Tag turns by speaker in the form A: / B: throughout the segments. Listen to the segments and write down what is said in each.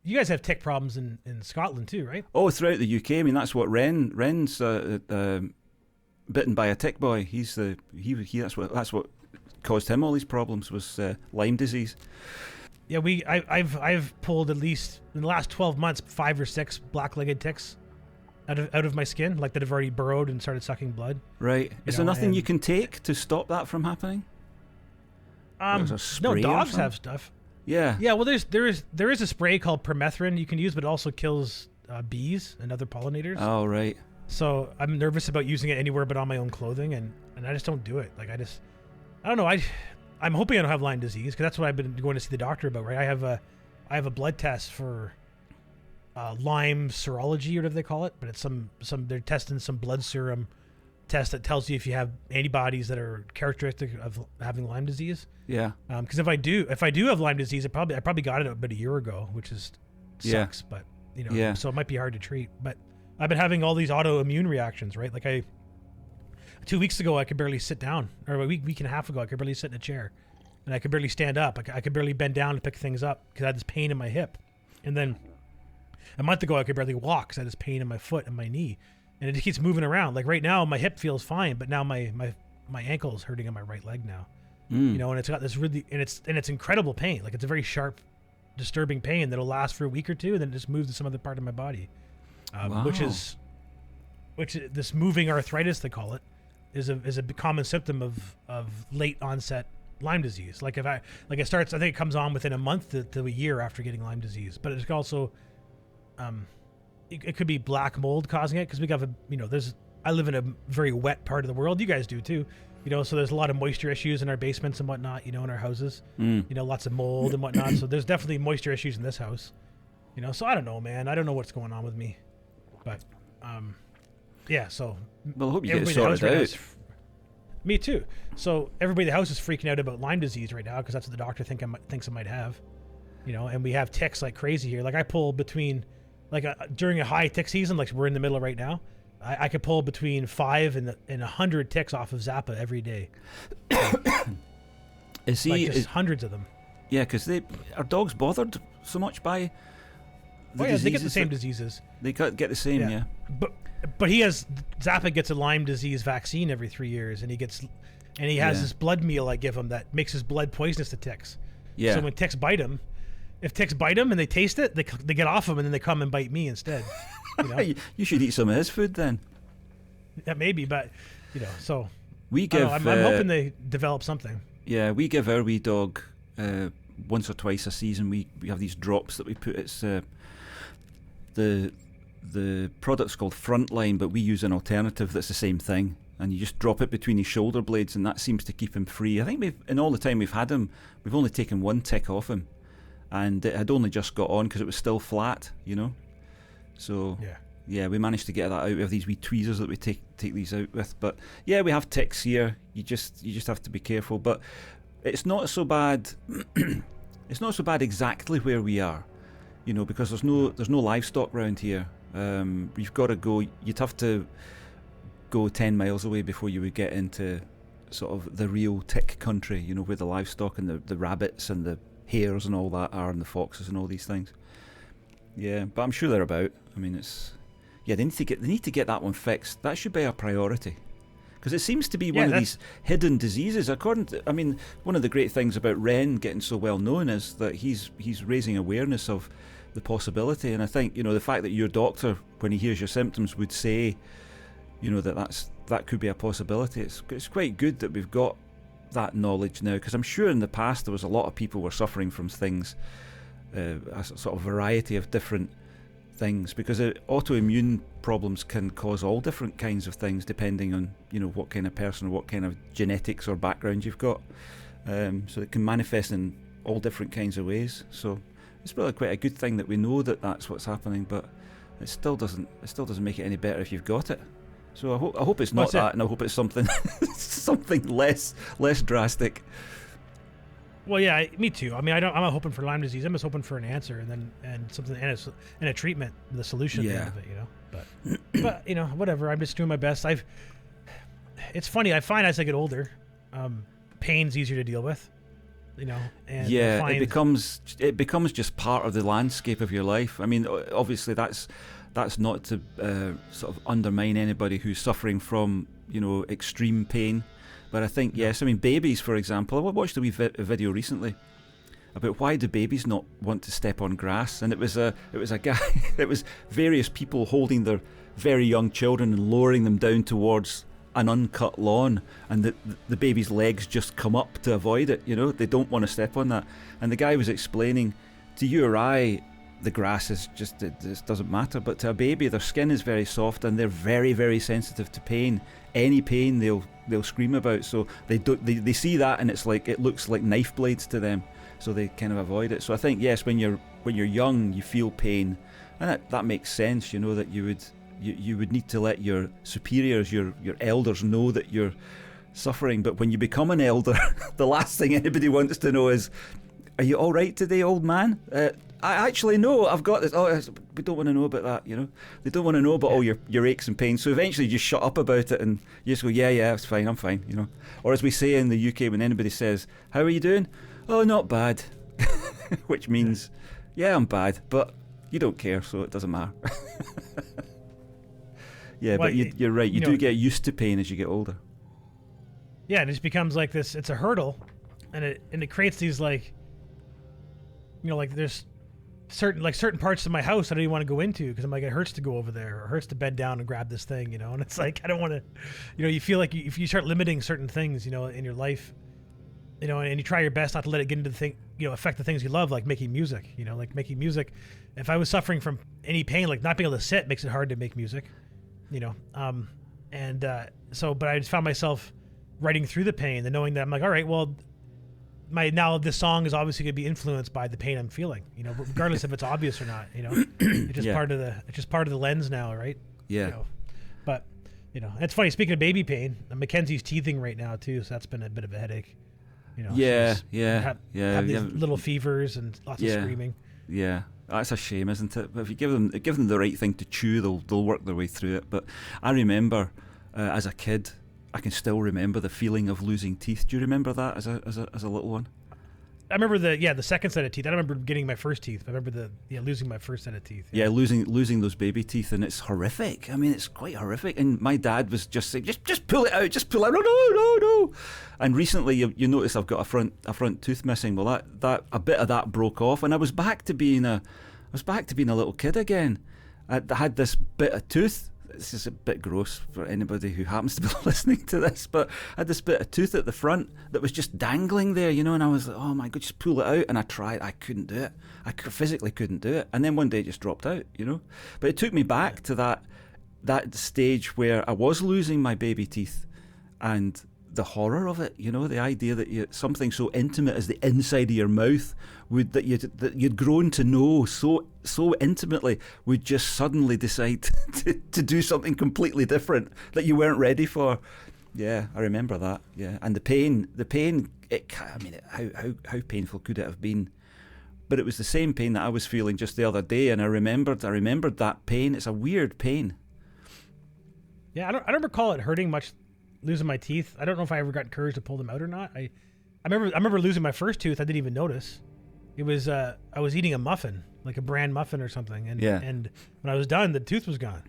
A: you guys have tick problems in Scotland too, right?
B: Oh, throughout the UK. I mean, that's what Ren's bitten by a tick boy. That's what caused him all these problems was Lyme disease.
A: Yeah, I've pulled at least in the last 12 months 5 or 6 black-legged ticks out of my skin, like that have already burrowed and started sucking blood.
B: Right. Is there nothing you can take to stop that from happening?
A: No, dogs have stuff.
B: Yeah.
A: Yeah. Well, there is a spray called permethrin you can use, but it also kills bees and other pollinators.
B: Oh, right.
A: So I'm nervous about using it anywhere but on my own clothing, and I just don't do it. Like I don't know. I'm hoping I don't have Lyme disease because that's what I've been going to see the doctor about. Right. I have a blood test for Lyme serology or whatever they call it, but it's some they're testing some blood serum test that tells you if you have antibodies that are characteristic of having Lyme disease.
B: Yeah.
A: Because if I do have Lyme disease, I probably got it about a year ago, which sucks.
B: Yeah.
A: But so it might be hard to treat. But I've been having all these autoimmune reactions, right? Like 2 weeks ago, I could barely sit down, or a week and a half ago, I could barely sit in a chair, and I could barely stand up. I could barely bend down to pick things up because I had this pain in my hip. And then a month ago, I could barely walk because I had this pain in my foot and my knee, and it just keeps moving around. Like right now, my hip feels fine, but now my ankle is hurting on my right leg now. And it's got this really, and it's incredible pain. Like it's a very sharp, disturbing pain that'll last for a week or two, and then it just moves to some other part of my body.
B: Wow.
A: Which this moving arthritis, they call it, is a common symptom of late onset Lyme disease. Like it starts, I think it comes on within a month to a year after getting Lyme disease, but it's also, it could be black mold causing it because we have I live in a very wet part of the world. You guys do too. So there's a lot of moisture issues in our basements and whatnot, in our houses, lots of mold and whatnot. So there's definitely moisture issues in this house, so I don't know, man. I don't know what's going on with me, but, yeah. So,
B: well, I hope you get it sorted out.
A: Me too. So everybody in the house is freaking out about Lyme disease right now because that's what the doctor thinks I might have, and we have ticks like crazy here. Like I pull between, during a high tick season, like we're in the middle of right now, I could pull between 5 and 100 ticks off of Zappa every day. Hundreds of them.
B: Yeah, because are dogs bothered so much by the diseases?
A: They get the same diseases.
B: They get the same, yeah.
A: But Zappa gets a Lyme disease vaccine every 3 years, and he has this blood meal I give him that makes his blood poisonous to ticks. Yeah. So when ticks bite him, and they taste it, they get off him, and then they come and bite me instead.
B: You should eat some of his food then.
A: Yeah, maybe, but so
B: we give.
A: I'm hoping they develop something.
B: Yeah, we give our wee dog once or twice a season. We have these drops that we put. It's the product's called Frontline, but we use an alternative that's the same thing. And you just drop it between his shoulder blades, and that seems to keep him free. I think in all the time we've had him, we've only taken one tick off him, and it had only just got on because it was still flat, So yeah, we managed to get that out. We have these wee tweezers that we take these out with. But yeah, we have ticks here. You just have to be careful. But it's not so bad. It's not so bad exactly where we are, because there's no livestock around here. You've got to go. You'd have to go 10 miles away before you would get into sort of the real tick country. Where the livestock and the rabbits and the hares and all that are, and the foxes and all these things. Yeah, but I'm sure they're about. I mean, they need to get that one fixed. That should be a priority, because it seems to be one of these hidden diseases. One of the great things about Ren getting so well known is that he's raising awareness of the possibility. And I think the fact that your doctor, when he hears your symptoms, would say, that could be a possibility. It's quite good that we've got that knowledge now, because I'm sure in the past there was a lot of people were suffering from things. A sort of variety of different things, because autoimmune problems can cause all different kinds of things depending on what kind of person, what kind of genetics or background you've got. So it can manifest in all different kinds of ways. So it's really quite a good thing that we know that that's what's happening, but it still doesn't make it any better if you've got it. So I hope it's not that, and I hope it's something something less drastic.
A: Well, yeah, me too. I mean, I'm not hoping for Lyme disease. I'm just hoping for an answer and something and a treatment, the solution at the end of it, But whatever. I'm just doing my best. It's funny. I find as I get older, pain's easier to deal with. you know, and
B: Yeah,
A: find,
B: it becomes just part of the landscape of your life. I mean, obviously that's not to sort of undermine anybody who's suffering from, you know, extreme pain, but I think yes, I mean babies, for example. I watched a wee video recently about why do babies not want to step on grass, and it was a guy. It was various people holding their very young children and lowering them down towards an uncut lawn, and the baby's legs just come up to avoid it. You know, they don't want to step on that. And the guy was explaining, to you or I, the grass is just, it doesn't matter, but to a baby, their skin is very soft and they're very, very sensitive to pain. Any pain they'll scream about. So they see that and it's like, it looks like knife blades to them, so they kind of avoid it. So I think yes, when you're young, you feel pain, and that makes sense. You know, that you would need to let your superiors, your elders, know that you're suffering. But when you become an elder, the last thing anybody wants to know is, are you all right today, old man? I actually know I've got this. Oh, we don't want to know about that, you know. They don't want to know about all your aches and pains. So eventually you just shut up about it and you just go, yeah, it's fine, I'm fine, you know. Or as we say in the UK, when anybody says, how are you doing? Oh, not bad. Which means, yeah, I'm bad, but you don't care, so it doesn't matter. Yeah, well, but you're right. You do get used to pain as you get older.
A: Yeah, it just becomes like this. It's a hurdle, and it creates these, like, you know, like there's certain parts of my house I don't even want to go into because I'm like, it hurts to go over there, or it hurts to bend down and grab this thing, you know. And it's like, I don't want to, you know. You feel like if you start limiting certain things, you know, in your life, you know, and you try your best not to let it get into the thing, you know, affect the things you love, like making music. You know, like making music. If I was suffering from any pain, like not being able to sit makes it hard to make music. You know, but I just found myself writing through the pain and knowing that I'm like, all right, well, this song is obviously going to be influenced by the pain I'm feeling, you know, regardless if it's obvious or not, you know. It's just part of the lens now, right?
B: Yeah.
A: You know? But, you know, it's funny, speaking of baby pain, Mackenzie's teething right now too, so that's been a bit of a headache. You know, have these little fevers and lots of screaming.
B: Yeah. That's a shame, isn't it? But if you give them the right thing to chew, they'll work their way through it. But I remember as a kid, I can still remember the feeling of losing teeth. Do you remember that as a little one?
A: I remember the second set of teeth. I don't remember getting my first teeth. I remember losing my first set of teeth.
B: Yeah, losing those baby teeth, and it's horrific. I mean, it's quite horrific. And my dad was just saying, just pull it out, just pull it out. No. And recently, you notice I've got a front tooth missing. Well, that a bit of that broke off, and I was back to being a little kid again. I had this bit of tooth. This is a bit gross for anybody who happens to be listening to this, but I had this bit of tooth at the front that was just dangling there, you know, and I was like, oh my God, just pull it out. And I tried, I couldn't do it. I physically couldn't do it. And then one day it just dropped out, you know. But it took me back to that stage where I was losing my baby teeth and the horror of it, you know, the idea that something so intimate as the inside of your mouth that you'd grown to know so intimately would just suddenly decide to do something completely different that you weren't ready for. Yeah, I remember that. Yeah, and the pain. How painful could it have been? But it was the same pain that I was feeling just the other day, and I remembered that pain. It's a weird pain.
A: Yeah, I don't recall it hurting much. Losing my teeth. I don't know if I ever got courage to pull them out or not. I remember losing my first tooth. I didn't even notice. It was I was eating a muffin, like a bran muffin or something, and when I was done, the tooth was gone,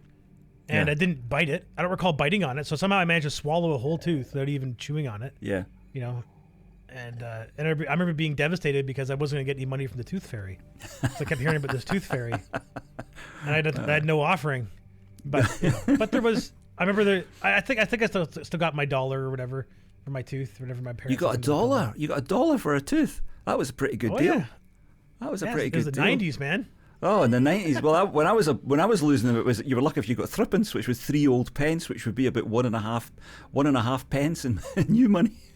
A: and I didn't bite it. I don't recall biting on it, so somehow I managed to swallow a whole tooth without even chewing on it. Yeah, you know, and I remember being devastated because I wasn't going to get any money from the tooth fairy, so I kept hearing about this tooth fairy, and I had no offering, but there was. I remember I think I still got my $1 or whatever for my tooth, whatever my parents.
B: You got $1? You got $1 for a tooth? That was a pretty good deal. Yeah. That was a pretty good deal.
A: It was the 90s, man.
B: Oh, in the 90s. Well, when I was losing them, you were lucky if you got threepence, which was 3 old pence, which would be about one and a half pence in new money.